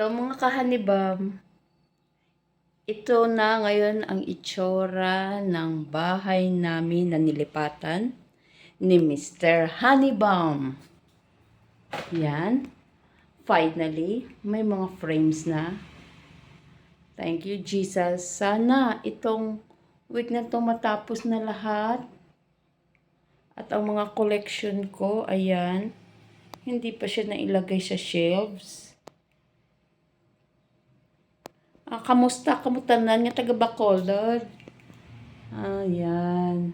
Hello mga kahanibam. Ito na ngayon ang itsura ng bahay namin na nilipatan ni Mr. Honeybum. Yan. Finally, may mga frames na. Thank you, Jesus. Sana itong week na to matapos na lahat. At ang mga collection ko, ayan, hindi pa siya nailagay sa shelves. Kamusta? Kamutanan nga taga Bacolod. Ayan.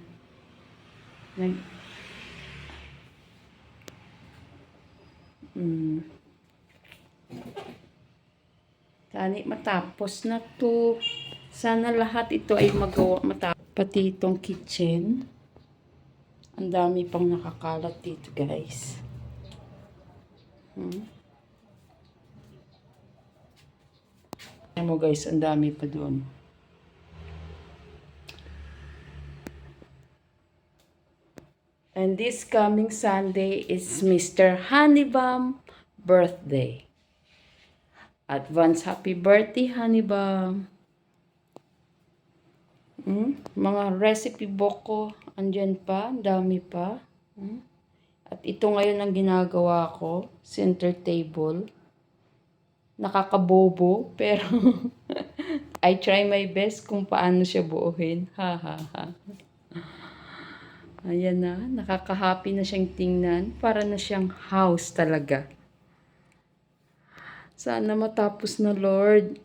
Tani matapos na to. Sana lahat ito ay magawa matapos. Pati itong kitchen. Ang dami pang nakakalat dito, guys. Ayan mo guys, ang dami pa doon. And this coming Sunday is Mr. Honeybum birthday. Advance happy birthday, Honeybum. Mga recipe book ko, andyan pa, dami pa. At ito ngayon ang ginagawa ko, center table. Nakakabobo, pero I try my best kung paano siya buuhin. Ha ha ha. Ayan na, nakaka-happy na siyang tingnan. Para na siyang house talaga. Sana matapos na, Lord.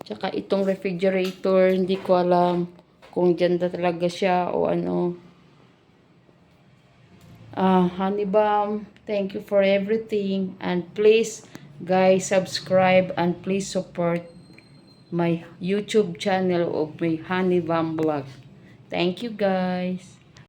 Tsaka itong refrigerator, hindi ko alam kung dyan na talaga siya o ano. Honeybum, thank you for everything. And please, guys, subscribe and please support my YouTube channel of my Honeybum Vlog. Thank you, guys.